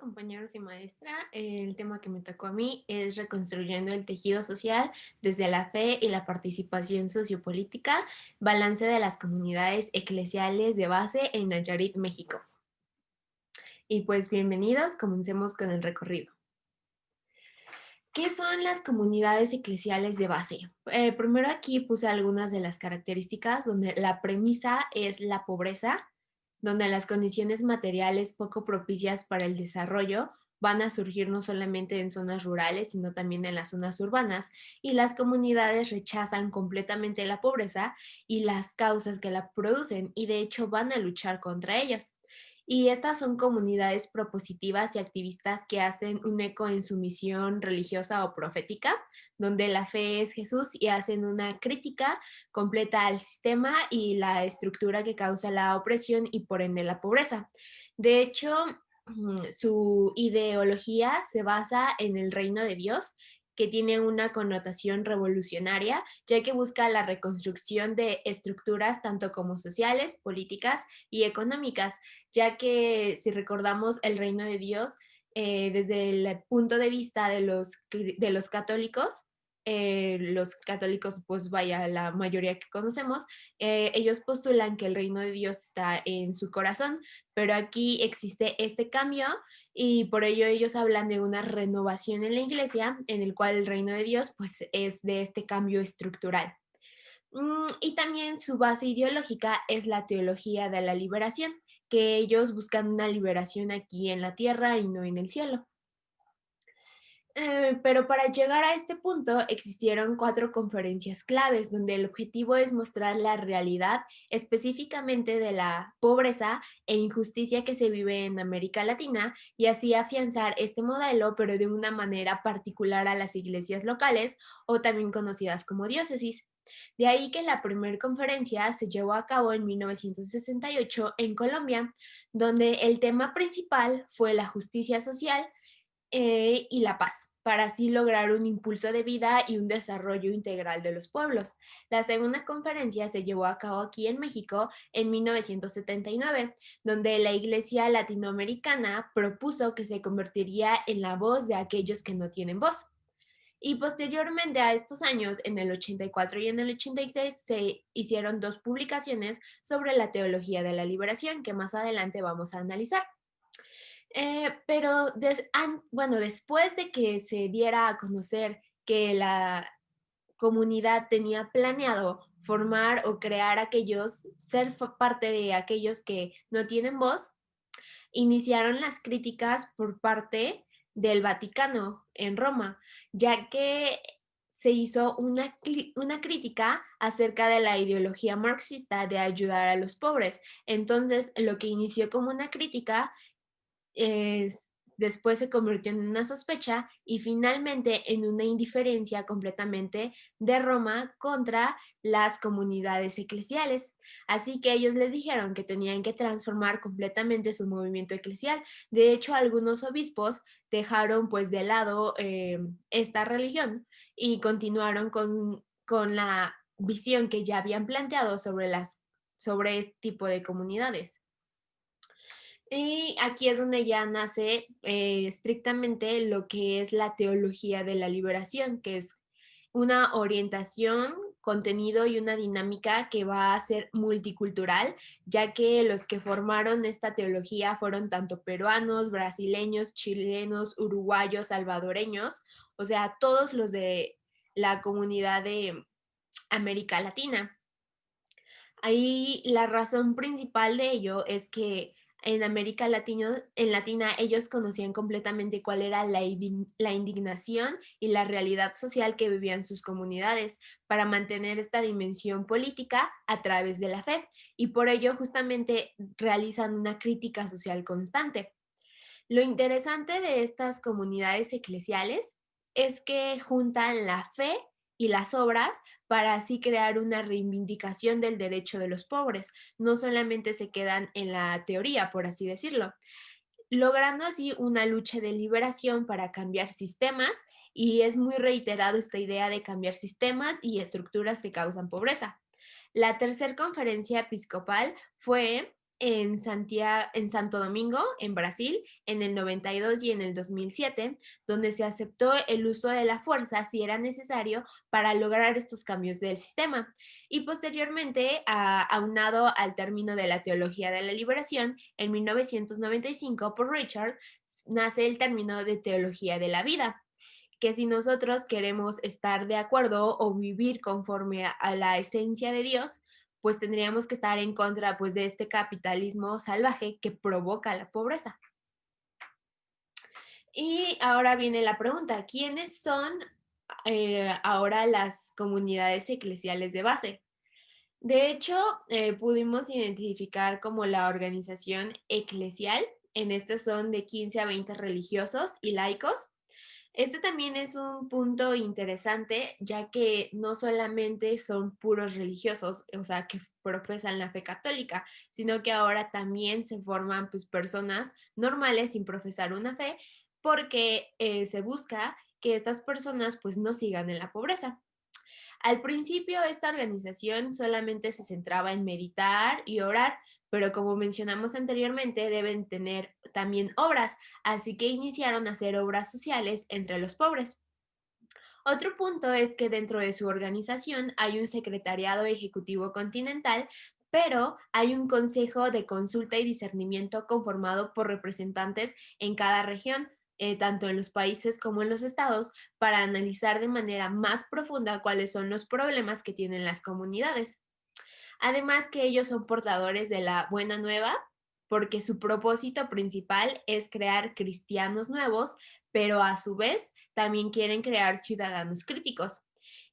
compañeros y maestra. El tema que me tocó a mí es reconstruyendo el tejido social desde la fe y la participación sociopolítica, balance de las comunidades eclesiales de base en Nayarit, México. Y pues bienvenidos, comencemos con el recorrido. ¿Qué son las comunidades eclesiales de base? Primero aquí puse algunas de las características donde la premisa es la pobreza, donde las condiciones materiales poco propicias para el desarrollo van a surgir no solamente en zonas rurales, sino también en las zonas urbanas, y las comunidades rechazan completamente la pobreza y las causas que la producen, y de hecho van a luchar contra ellas. Y estas son comunidades propositivas y activistas que hacen un eco en su misión religiosa o profética, donde la fe es Jesús y hacen una crítica completa al sistema y la estructura que causa la opresión y por ende la pobreza. De hecho, su ideología se basa en el reino de Dios, que tiene una connotación revolucionaria, ya que busca la reconstrucción de estructuras tanto como sociales, políticas y económicas, ya que si recordamos el reino de Dios, desde el punto de vista de los católicos, pues vaya, la mayoría que conocemos, ellos postulan que el reino de Dios está en su corazón, pero aquí existe este cambio y por ello ellos hablan de una renovación en la iglesia, en el cual el reino de Dios pues es de este cambio estructural. Y también su base ideológica es la teología de la liberación, que ellos buscan una liberación aquí en la tierra y no en el cielo. Pero para llegar a este punto existieron cuatro conferencias claves donde el objetivo es mostrar la realidad específicamente de la pobreza e injusticia que se vive en América Latina y así afianzar este modelo, pero de una manera particular a las iglesias locales o también conocidas como diócesis. De ahí que la primera conferencia se llevó a cabo en 1968 en Colombia, donde el tema principal fue la justicia social y la paz, para así lograr un impulso de vida y un desarrollo integral de los pueblos. La segunda conferencia se llevó a cabo aquí en México en 1979, donde la Iglesia Latinoamericana propuso que se convertiría en la voz de aquellos que no tienen voz. Y posteriormente a estos años, en el 84 y en el 86, se hicieron dos publicaciones sobre la teología de la liberación que más adelante vamos a analizar. Pero bueno, después de que se diera a conocer que la comunidad tenía planeado formar o crear parte de aquellos que no tienen voz, iniciaron las críticas por parte del Vaticano en Roma, ya que se hizo una crítica acerca de la ideología marxista de ayudar a los pobres. Entonces, lo que inició como una crítica es después se convirtió en una sospecha y finalmente en una indiferencia completamente de Roma contra las comunidades eclesiales. Así que ellos les dijeron que tenían que transformar completamente su movimiento eclesial. De hecho, algunos obispos dejaron pues de lado esta religión y continuaron con la visión que ya habían planteado sobre este tipo de comunidades. Y aquí es donde ya nace estrictamente lo que es la teología de la liberación, que es una orientación, contenido y una dinámica que va a ser multicultural, ya que los que formaron esta teología fueron tanto peruanos, brasileños, chilenos, uruguayos, salvadoreños, o sea, todos los de la comunidad de América Latina. Ahí la razón principal de ello es que en Latina ellos conocían completamente cuál era la indignación y la realidad social que vivían sus comunidades para mantener esta dimensión política a través de la fe y por ello justamente realizan una crítica social constante. Lo interesante de estas comunidades eclesiales es que juntan la fe y las obras para así crear una reivindicación del derecho de los pobres. No solamente se quedan en la teoría, por así decirlo, logrando así una lucha de liberación para cambiar sistemas y es muy reiterado esta idea de cambiar sistemas y estructuras que causan pobreza. La tercera conferencia episcopal fue en Santo Domingo, en Brasil, en el 92 y en el 2007, donde se aceptó el uso de la fuerza si era necesario para lograr estos cambios del sistema. Y posteriormente, aunado al término de la teología de la liberación, en 1995 por Richard, nace el término de teología de la vida, que si nosotros queremos estar de acuerdo o vivir conforme a la esencia de Dios, pues tendríamos que estar en contra pues de este capitalismo salvaje que provoca la pobreza. Y ahora viene la pregunta, ¿quiénes son ahora las comunidades eclesiales de base? De hecho, pudimos identificar como la organización eclesial, en este son de 15 a 20 religiosos y laicos. Este también es un punto interesante, ya que no solamente son puros religiosos, o sea, que profesan la fe católica, sino que ahora también se forman pues, personas normales sin profesar una fe, porque se busca que estas personas pues no sigan en la pobreza. Al principio, esta organización solamente se centraba en meditar y orar, pero como mencionamos anteriormente, deben tener también obras, así que iniciaron a hacer obras sociales entre los pobres. Otro punto es que dentro de su organización hay un secretariado ejecutivo continental, pero hay un consejo de consulta y discernimiento conformado por representantes en cada región, tanto en los países como en los estados, para analizar de manera más profunda cuáles son los problemas que tienen las comunidades. Además que ellos son portadores de la buena nueva, porque su propósito principal es crear cristianos nuevos, pero a su vez también quieren crear ciudadanos críticos.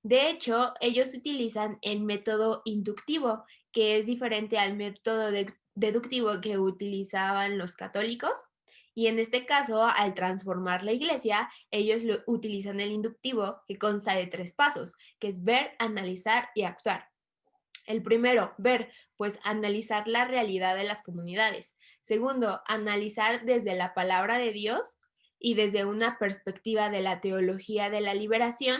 De hecho, ellos utilizan el método inductivo, que es diferente al método deductivo que utilizaban los católicos. Y en este caso, al transformar la iglesia, ellos utilizan el inductivo, que consta de 3 pasos, que es ver, analizar y actuar. El primero, ver, pues analizar la realidad de las comunidades. Segundo, analizar desde la palabra de Dios y desde una perspectiva de la teología de la liberación.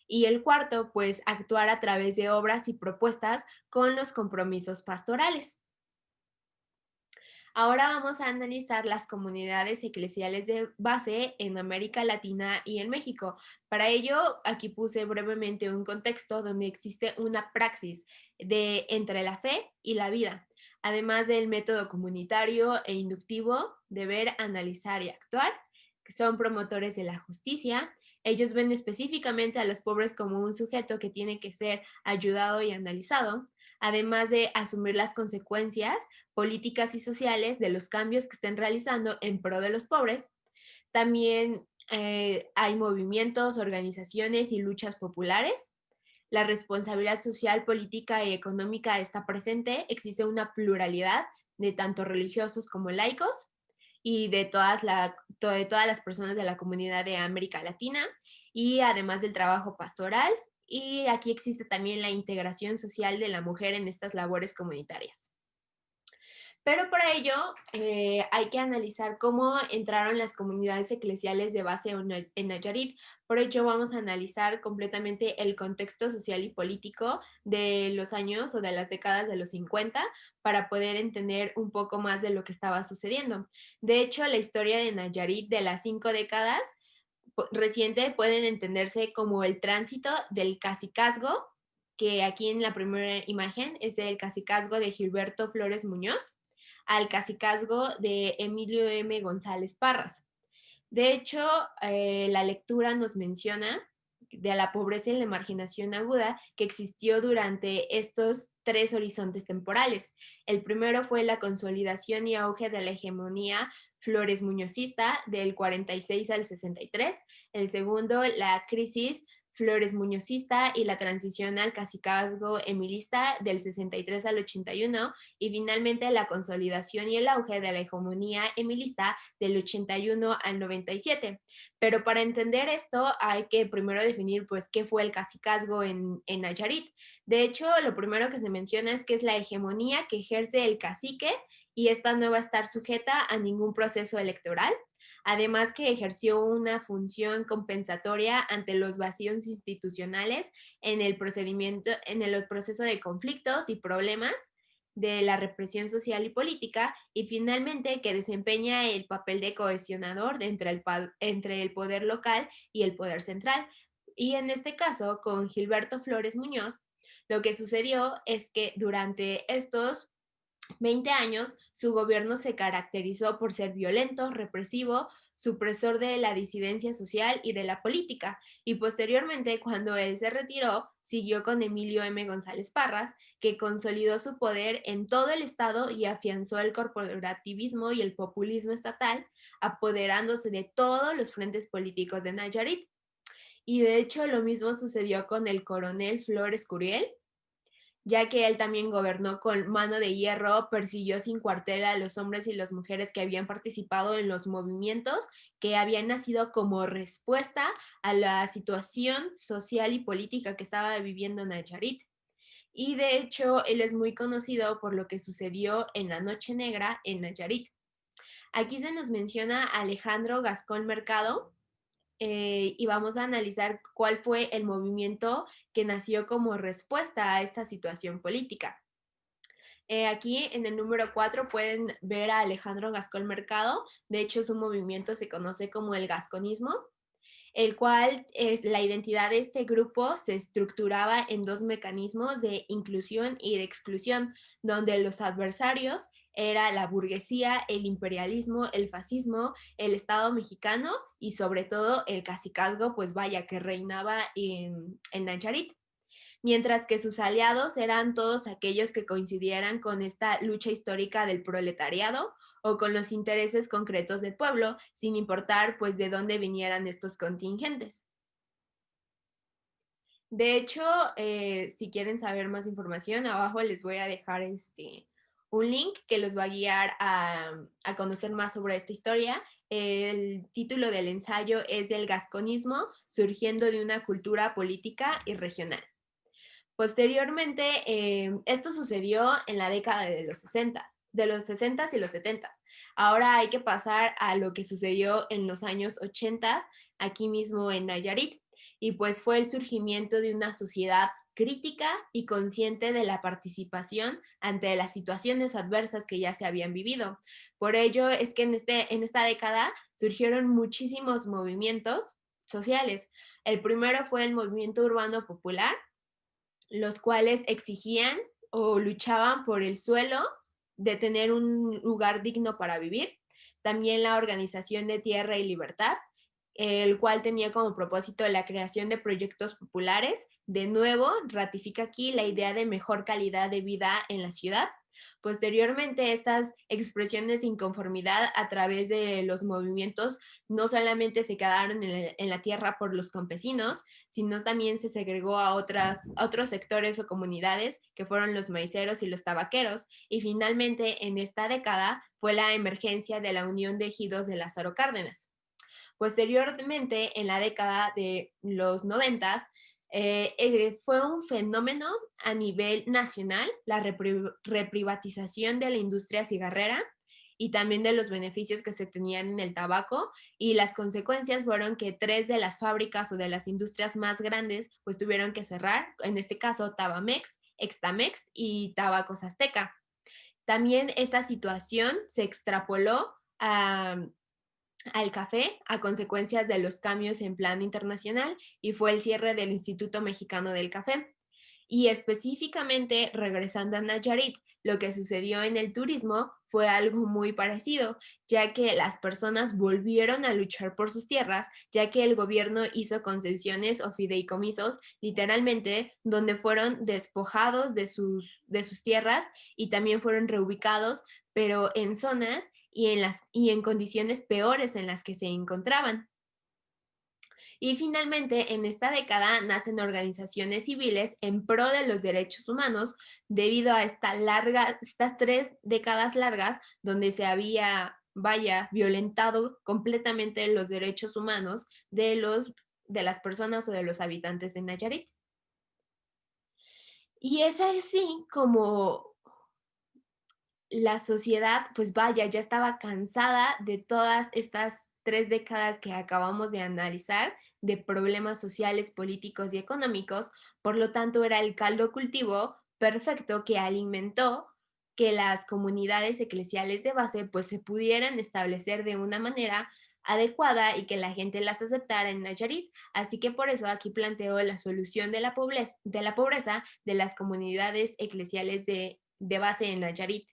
Y el cuarto, pues actuar a través de obras y propuestas con los compromisos pastorales. Ahora vamos a analizar las comunidades eclesiales de base en América Latina y en México. Para ello, aquí puse brevemente un contexto donde existe una praxis de entre la fe y la vida, además del método comunitario e inductivo de ver, analizar y actuar, que son promotores de la justicia. Ellos ven específicamente a los pobres como un sujeto que tiene que ser ayudado y analizado, además de asumir las consecuencias políticas y sociales de los cambios que estén realizando en pro de los pobres. También hay movimientos, organizaciones y luchas populares. La responsabilidad social, política y económica está presente. Existe una pluralidad de tanto religiosos como laicos y de todas las personas de la comunidad de América Latina, y además del trabajo pastoral. Y aquí existe también la integración social de la mujer en estas labores comunitarias. Pero para ello hay que analizar cómo entraron las comunidades eclesiales de base en Nayarit. Por ello vamos a analizar completamente el contexto social y político de los años o de las décadas de los 50 para poder entender un poco más de lo que estaba sucediendo. De hecho, la historia de Nayarit de las 5 décadas reciente pueden entenderse como el tránsito del cacicazgo, que aquí en la primera imagen es el cacicazgo de Gilberto Flores Muñoz, al cacicazgo de Emilio M. González Parras. De hecho, la lectura nos menciona de la pobreza y la marginación aguda que existió durante estos 3 horizontes temporales. El primero fue la consolidación y auge de la hegemonía Flores Muñozista del 46 al 63. El segundo, la crisis Flores Muñozista y la transición al cacicazgo emilista del 63 al 81, y finalmente la consolidación y el auge de la hegemonía emilista del 81 al 97. Pero para entender esto hay que primero definir pues qué fue el cacicazgo en Nayarit. De hecho, lo primero que se menciona es que es la hegemonía que ejerce el cacique y esta no va a estar sujeta a ningún proceso electoral. Además que ejerció una función compensatoria ante los vacíos institucionales en el procedimiento, en el proceso de conflictos y problemas de la represión social y política, y finalmente que desempeña el papel de cohesionador entre el poder local y el poder central. Y en este caso, con Gilberto Flores Muñoz, lo que sucedió es que durante estos 20 años, su gobierno se caracterizó por ser violento, represivo, supresor de la disidencia social y de la política, y posteriormente, cuando él se retiró, siguió con Emilio M. González Parras, que consolidó su poder en todo el estado y afianzó el corporativismo y el populismo estatal, apoderándose de todos los frentes políticos de Nayarit. Y de hecho, lo mismo sucedió con el coronel Flores Curiel, ya que él también gobernó con mano de hierro, persiguió sin cuartel a los hombres y las mujeres que habían participado en los movimientos que habían nacido como respuesta a la situación social y política que estaba viviendo Nayarit. Y de hecho, él es muy conocido por lo que sucedió en la Noche Negra en Nayarit. Aquí se nos menciona a Alejandro Gascón Mercado, y vamos a analizar cuál fue el movimiento que nació como respuesta a esta situación política. Aquí en el número 4 pueden ver a Alejandro Gascón Mercado. De hecho, su movimiento se conoce como el gasconismo, el cual es la identidad de este grupo se estructuraba en dos mecanismos de inclusión y de exclusión, donde los adversarios era la burguesía, el imperialismo, el fascismo, el Estado mexicano y sobre todo el cacicazgo, pues vaya, que reinaba en Nayarit, mientras que sus aliados eran todos aquellos que coincidieran con esta lucha histórica del proletariado o con los intereses concretos del pueblo, sin importar pues de dónde vinieran estos contingentes. De hecho, si quieren saber más información, abajo les voy a dejar un link que los va a guiar a conocer más sobre esta historia. El título del ensayo es El gasconismo surgiendo de una cultura política y regional. Posteriormente, esto sucedió en la década de los 60 y los 70. Ahora hay que pasar a lo que sucedió en los años 80, aquí mismo en Nayarit, y pues fue el surgimiento de una sociedad crítica y consciente de la participación ante las situaciones adversas que ya se habían vivido. Por ello es que en esta década surgieron muchísimos movimientos sociales. El primero fue el movimiento urbano popular, los cuales exigían o luchaban por el suelo, de tener un lugar digno para vivir. También la Organización de Tierra y Libertad, el cual tenía como propósito la creación de proyectos populares. De nuevo, ratifica aquí la idea de mejor calidad de vida en la ciudad. Posteriormente, estas expresiones de inconformidad a través de los movimientos no solamente se quedaron en la tierra por los campesinos, sino también se segregó a otros sectores o comunidades que fueron los maiceros y los tabaqueros. Y finalmente, en esta década, fue la emergencia de la Unión de Ejidos de Lázaro Cárdenas. Posteriormente, en la década de los 90, fue un fenómeno a nivel nacional la reprivatización de la industria cigarrera y también de los beneficios que se tenían en el tabaco, y las consecuencias fueron que 3 de las fábricas o de las industrias más grandes pues tuvieron que cerrar, en este caso Tabamex, Extamex y Tabacos Azteca. También esta situación se extrapoló al café a consecuencias de los cambios en plan internacional, y fue el cierre del Instituto Mexicano del Café. Y específicamente, regresando a Nayarit, lo que sucedió en el turismo fue algo muy parecido, ya que las personas volvieron a luchar por sus tierras, ya que el gobierno hizo concesiones o fideicomisos, literalmente, donde fueron despojados de sus tierras y también fueron reubicados, pero en zonas y en condiciones peores en las que se encontraban. Y finalmente, en esta década nacen organizaciones civiles en pro de los derechos humanos debido a estas 3 décadas largas donde se había, vaya, violentado completamente los derechos humanos de las personas o de los habitantes de Nayarit. Y es así como la sociedad, pues vaya, ya estaba cansada de todas estas 3 décadas que acabamos de analizar, de problemas sociales, políticos y económicos. Por lo tanto, era el caldo cultivo perfecto que alimentó que las comunidades eclesiales de base pues se pudieran establecer de una manera adecuada y que la gente las aceptara en Nayarit. Así que por eso aquí planteo la solución de la pobreza de las comunidades eclesiales de base en Nayarit.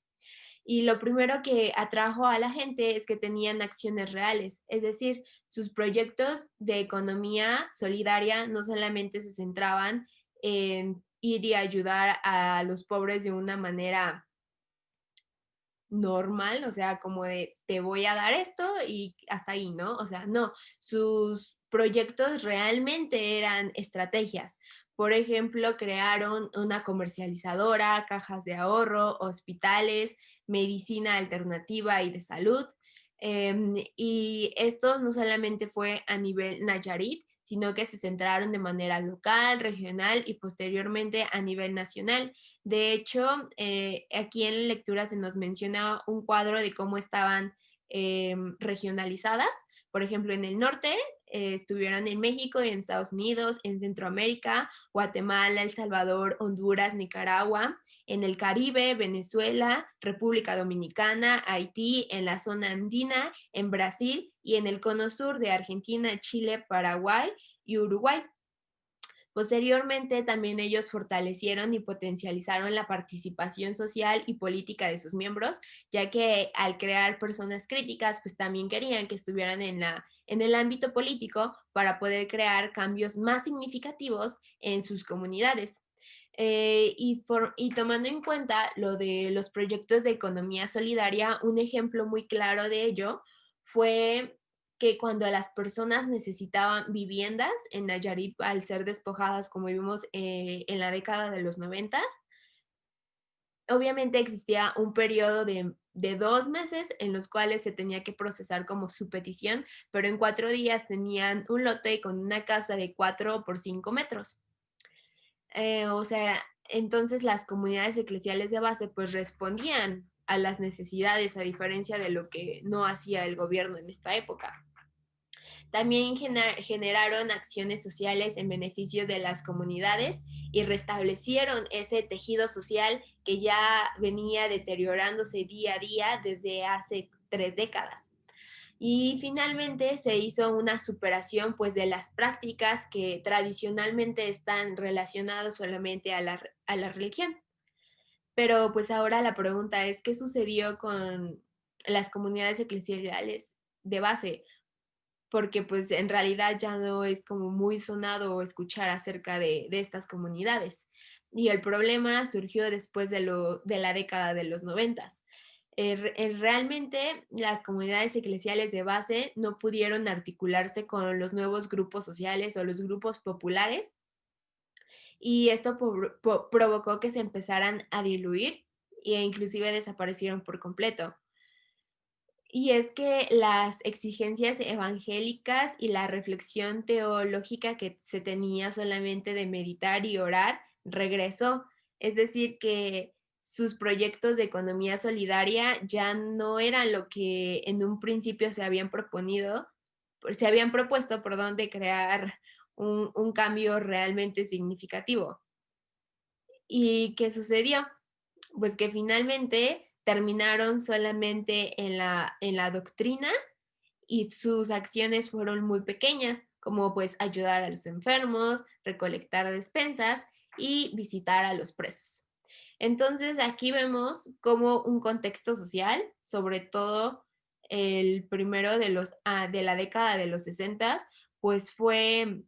Y lo primero que atrajo a la gente es que tenían acciones reales, es decir, sus proyectos de economía solidaria no solamente se centraban en ir y ayudar a los pobres de una manera normal, o sea, como de te voy a dar esto y hasta ahí, ¿no? O sea, no, sus proyectos realmente eran estrategias. Por ejemplo, crearon una comercializadora, cajas de ahorro, hospitales, medicina alternativa y de salud. Y esto no solamente fue a nivel Nayarit, sino que se centraron de manera local, regional y posteriormente a nivel nacional. De hecho, aquí en la lectura se nos menciona un cuadro de cómo estaban regionalizadas. Por ejemplo, en el norte estuvieron en México y en Estados Unidos, en Centroamérica, Guatemala, El Salvador, Honduras, Nicaragua, en el Caribe, Venezuela, República Dominicana, Haití, en la zona andina, en Brasil y en el cono sur de Argentina, Chile, Paraguay y Uruguay. Posteriormente, también ellos fortalecieron y potencializaron la participación social y política de sus miembros, ya que al crear personas críticas, pues también querían que estuvieran en el ámbito político para poder crear cambios más significativos en sus comunidades. Y tomando en cuenta lo de los proyectos de economía solidaria, un ejemplo muy claro de ello fue que cuando las personas necesitaban viviendas en Nayarit al ser despojadas, como vimos en la década de los 90, obviamente existía un periodo de 2 meses en los cuales se tenía que procesar como su petición, pero en 4 días tenían un lote con una casa de 4 por 5 metros. O sea, entonces las comunidades eclesiales de base pues respondían a las necesidades a diferencia de lo que no hacía el gobierno en esta época. También generaron acciones sociales en beneficio de las comunidades y restablecieron ese tejido social que ya venía deteriorándose día a día desde hace 3 décadas. Y finalmente se hizo una superación pues de las prácticas que tradicionalmente están relacionadas solamente a la religión. Pero pues ahora la pregunta es, ¿qué sucedió con las comunidades eclesiales de base? Porque pues en realidad ya no es como muy sonado escuchar acerca de estas comunidades. Y el problema surgió después de la década de los 90. Realmente las comunidades eclesiales de base no pudieron articularse con los nuevos grupos sociales o los grupos populares y esto provocó que se empezaran a diluir e inclusive desaparecieron por completo. Y es que las exigencias evangélicas y la reflexión teológica que se tenía solamente de meditar y orar regresó. Es decir, que sus proyectos de economía solidaria ya no eran lo que en un principio se habían propuesto, perdón, de crear un cambio realmente significativo. ¿Y qué sucedió? Pues que finalmente terminaron solamente en la doctrina y sus acciones fueron muy pequeñas, como pues ayudar a los enfermos, recolectar despensas y visitar a los presos. Entonces aquí vemos como un contexto social, sobre todo el primero de la década de los 60, pues fue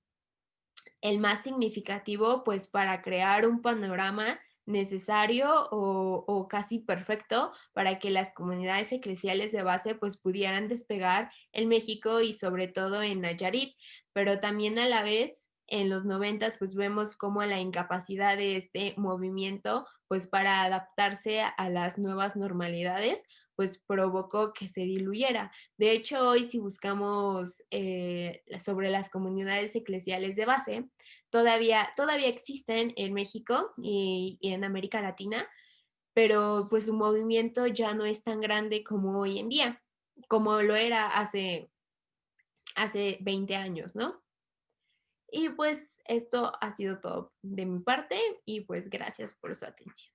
el más significativo, pues para crear un panorama necesario o casi perfecto para que las comunidades eclesiales de base pues pudieran despegar en México y sobre todo en Nayarit, pero también a la vez en los 90 pues vemos como la incapacidad de este movimiento pues para adaptarse a las nuevas normalidades pues provocó que se diluyera. De hecho, hoy si buscamos sobre las comunidades eclesiales de base, todavía existen en México y en América Latina, pero pues su movimiento ya no es tan grande como hoy en día, como lo era hace 20 años, ¿no? Y pues esto ha sido todo de mi parte y pues gracias por su atención.